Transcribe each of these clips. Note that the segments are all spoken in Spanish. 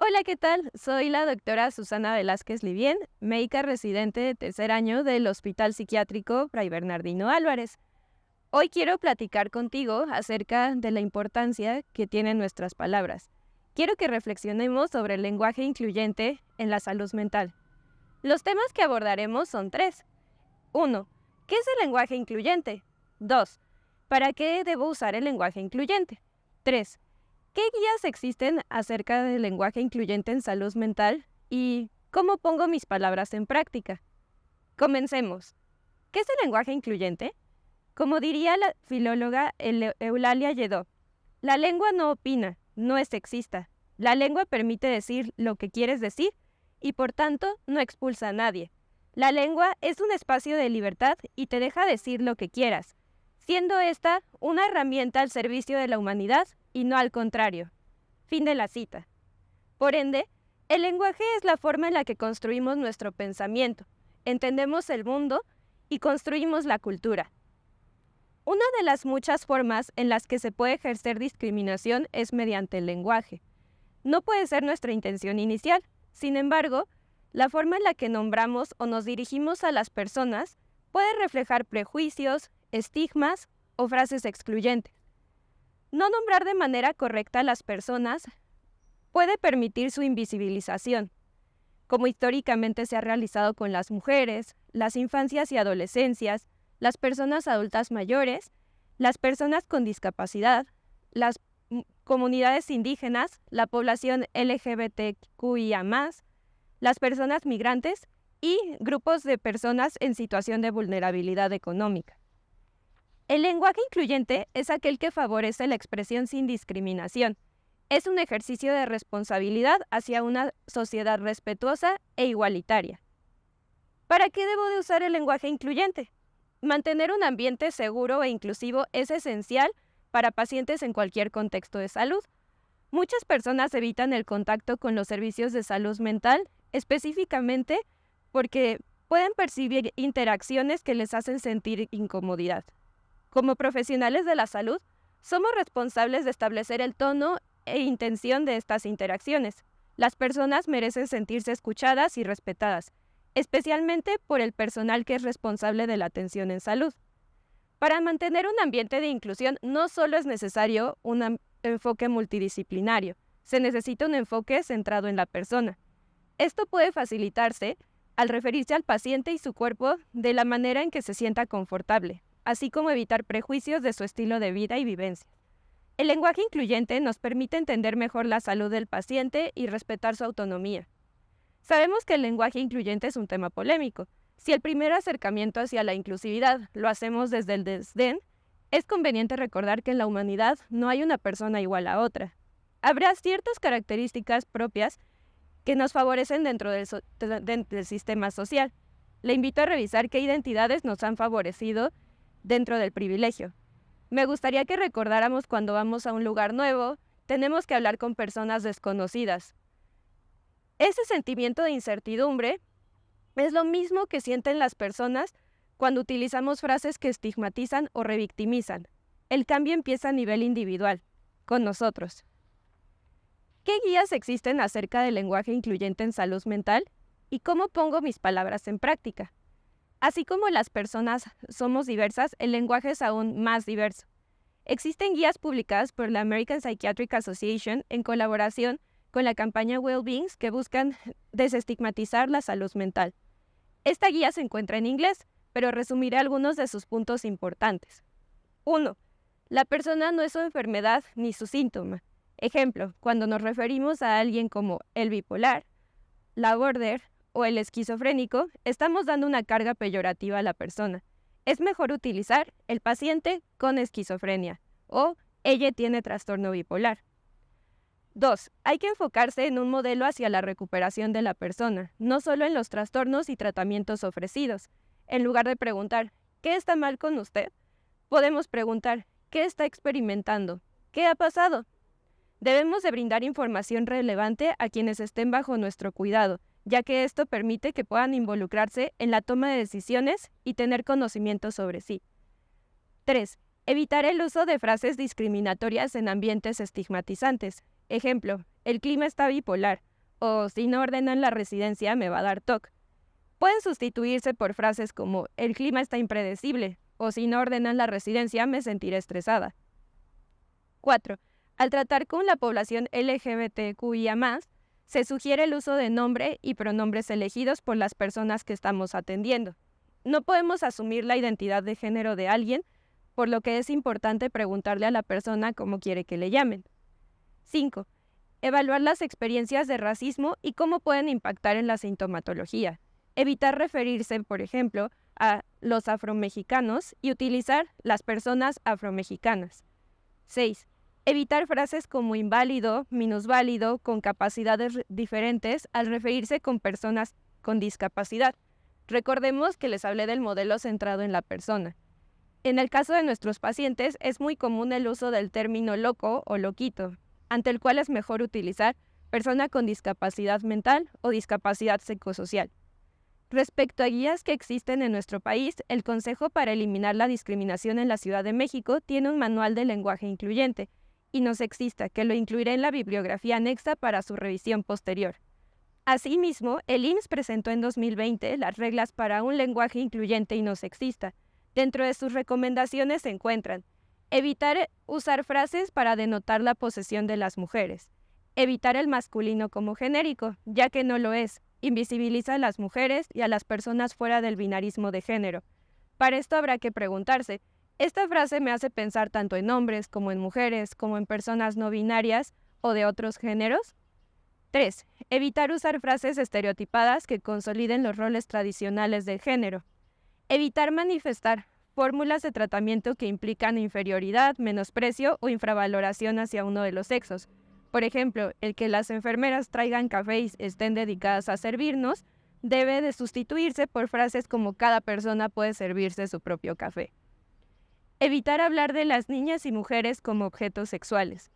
Hola, ¿qué tal? Soy la doctora Susana Velázquez Livien, médica residente de tercer año del Hospital Psiquiátrico Fray Bernardino Álvarez. Hoy quiero platicar contigo acerca de la importancia que tienen nuestras palabras. Quiero que reflexionemos sobre el lenguaje incluyente en la salud mental. Los temas que abordaremos son tres. 1. ¿Qué es el lenguaje incluyente? 2. ¿Para qué debo usar el lenguaje incluyente? 3. ¿Qué guías existen acerca del lenguaje incluyente en salud mental y cómo pongo mis palabras en práctica? Comencemos. ¿Qué es el lenguaje incluyente? Como diría la filóloga Eulalia Lledó, la lengua no opina, no es sexista. La lengua permite decir lo que quieres decir y por tanto no expulsa a nadie. La lengua es un espacio de libertad y te deja decir lo que quieras, siendo esta una herramienta al servicio de la humanidad y no al contrario. Fin de la cita. Por ende, el lenguaje es la forma en la que construimos nuestro pensamiento, entendemos el mundo y construimos la cultura. Una de las muchas formas en las que se puede ejercer discriminación es mediante el lenguaje. No puede ser nuestra intención inicial. Sin embargo, la forma en la que nombramos o nos dirigimos a las personas puede reflejar prejuicios, estigmas o frases excluyentes. No nombrar de manera correcta a las personas puede permitir su invisibilización, como históricamente se ha realizado con las mujeres, las infancias y adolescencias, las personas adultas mayores, las personas con discapacidad, las comunidades indígenas, la población LGBTQIA+, las personas migrantes y grupos de personas en situación de vulnerabilidad económica. El lenguaje incluyente es aquel que favorece la expresión sin discriminación. Es un ejercicio de responsabilidad hacia una sociedad respetuosa e igualitaria. ¿Para qué debo de usar el lenguaje incluyente? Mantener un ambiente seguro e inclusivo es esencial para pacientes en cualquier contexto de salud. Muchas personas evitan el contacto con los servicios de salud mental, específicamente porque pueden percibir interacciones que les hacen sentir incomodidad. Como profesionales de la salud, somos responsables de establecer el tono e intención de estas interacciones. Las personas merecen sentirse escuchadas y respetadas, especialmente por el personal que es responsable de la atención en salud. Para mantener un ambiente de inclusión no solo es necesario un enfoque multidisciplinario, se necesita un enfoque centrado en la persona. Esto puede facilitarse al referirse al paciente y su cuerpo de la manera en que se sienta confortable, así como evitar prejuicios de su estilo de vida y vivencia. El lenguaje incluyente nos permite entender mejor la salud del paciente y respetar su autonomía. Sabemos que el lenguaje incluyente es un tema polémico. Si el primer acercamiento hacia la inclusividad lo hacemos desde el desdén, es conveniente recordar que en la humanidad no hay una persona igual a otra. Habrá ciertas características propias que nos favorecen dentro del sistema social. Le invito a revisar qué identidades nos han favorecido dentro del privilegio. Me gustaría que recordáramos cuando vamos a un lugar nuevo, tenemos que hablar con personas desconocidas. Ese sentimiento de incertidumbre es lo mismo que sienten las personas cuando utilizamos frases que estigmatizan o revictimizan. El cambio empieza a nivel individual, con nosotros. ¿Qué guías existen acerca del lenguaje incluyente en salud mental? ¿Y cómo pongo mis palabras en práctica? Así como las personas somos diversas, el lenguaje es aún más diverso. Existen guías publicadas por la American Psychiatric Association en colaboración con la campaña Wellbeings que buscan desestigmatizar la salud mental. Esta guía se encuentra en inglés, pero resumiré algunos de sus puntos importantes. 1. La persona no es su enfermedad ni su síntoma. Ejemplo, cuando nos referimos a alguien como el bipolar, la border o el esquizofrénico, estamos dando una carga peyorativa a la persona. Es mejor utilizar el paciente con esquizofrenia o ella tiene trastorno bipolar. 2. Hay que enfocarse en un modelo hacia la recuperación de la persona, no solo en los trastornos y tratamientos ofrecidos. En lugar de preguntar, ¿qué está mal con usted?, podemos preguntar, ¿qué está experimentando? ¿Qué ha pasado? Debemos de brindar información relevante a quienes estén bajo nuestro cuidado, ya que esto permite que puedan involucrarse en la toma de decisiones y tener conocimiento sobre sí. 3. Evitar el uso de frases discriminatorias en ambientes estigmatizantes. Ejemplo, el clima está bipolar o si no ordeno en la residencia me va a dar TOC. Pueden sustituirse por frases como el clima está impredecible o si no ordeno en la residencia me sentiré estresada. 4. Al tratar con la población LGBTQIA+, se sugiere el uso de nombre y pronombres elegidos por las personas que estamos atendiendo. No podemos asumir la identidad de género de alguien, por lo que es importante preguntarle a la persona cómo quiere que le llamen. 5. Evaluar las experiencias de racismo y cómo pueden impactar en la sintomatología. Evitar referirse, por ejemplo, a los afromexicanos y utilizar las personas afromexicanas. 6. Evitar frases como inválido, minusválido, con capacidades diferentes al referirse con personas con discapacidad. Recordemos que les hablé del modelo centrado en la persona. En el caso de nuestros pacientes es muy común el uso del término loco o loquito, ante el cual es mejor utilizar persona con discapacidad mental o discapacidad psicosocial. Respecto a guías que existen en nuestro país, el Consejo para Eliminar la Discriminación en la Ciudad de México tiene un manual de lenguaje incluyente y no sexista que lo incluiré en la bibliografía anexa para su revisión posterior. Asimismo, el IMSS presentó en 2020 las reglas para un lenguaje incluyente y no sexista. Dentro de sus recomendaciones se encuentran: evitar usar frases para denotar la posesión de las mujeres, evitar el masculino como genérico, ya que no lo es, invisibiliza a las mujeres y a las personas fuera del binarismo de género. Para esto habrá que preguntarse, ¿esta frase me hace pensar tanto en hombres como en mujeres, como en personas no binarias o de otros géneros? 3. Evitar usar frases estereotipadas que consoliden los roles tradicionales del género. Evitar manifestar fórmulas de tratamiento que implican inferioridad, menosprecio o infravaloración hacia uno de los sexos. Por ejemplo, el que las enfermeras traigan café y estén dedicadas a servirnos debe de sustituirse por frases como cada persona puede servirse su propio café. Evitar hablar de las niñas y mujeres como objetos sexuales.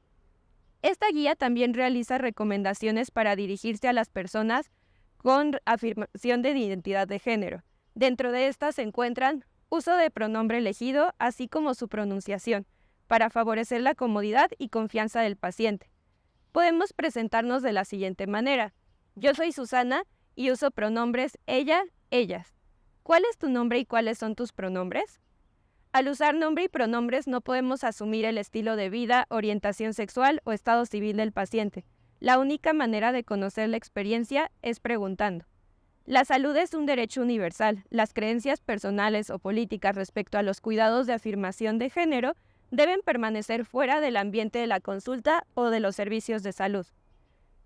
Esta guía también realiza recomendaciones para dirigirse a las personas con afirmación de identidad de género. Dentro de estas se encuentran uso de pronombre elegido, así como su pronunciación, para favorecer la comodidad y confianza del paciente. Podemos presentarnos de la siguiente manera: yo soy Susana y uso pronombres ella, ellas. ¿Cuál es tu nombre y cuáles son tus pronombres? Al usar nombre y pronombres no podemos asumir el estilo de vida, orientación sexual o estado civil del paciente. La única manera de conocer la experiencia es preguntando. La salud es un derecho universal. Las creencias personales o políticas respecto a los cuidados de afirmación de género deben permanecer fuera del ambiente de la consulta o de los servicios de salud.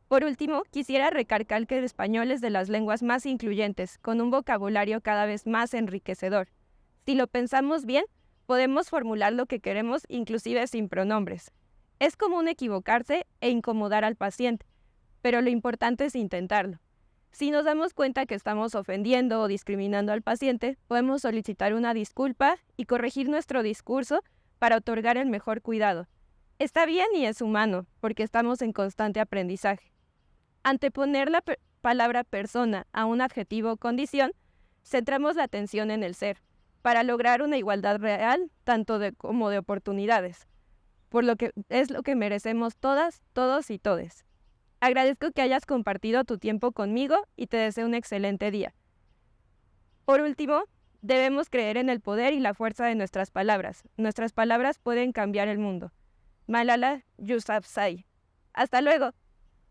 Por último, quisiera recalcar que el español es de las lenguas más incluyentes, con un vocabulario cada vez más enriquecedor. Si lo pensamos bien, podemos formular lo que queremos inclusive sin pronombres. Es común equivocarse e incomodar al paciente, pero lo importante es intentarlo. Si nos damos cuenta que estamos ofendiendo o discriminando al paciente, podemos solicitar una disculpa y corregir nuestro discurso para otorgar el mejor cuidado. Está bien y es humano, porque estamos en constante aprendizaje. Anteponer la palabra persona a un adjetivo o condición, centramos la atención en el ser, para lograr una igualdad real, tanto como de oportunidades, por lo que es lo que merecemos todas, todos y todes. Agradezco que hayas compartido tu tiempo conmigo y te deseo un excelente día. Por último, debemos creer en el poder y la fuerza de nuestras palabras. Nuestras palabras pueden cambiar el mundo. Malala Yousafzai. Hasta luego.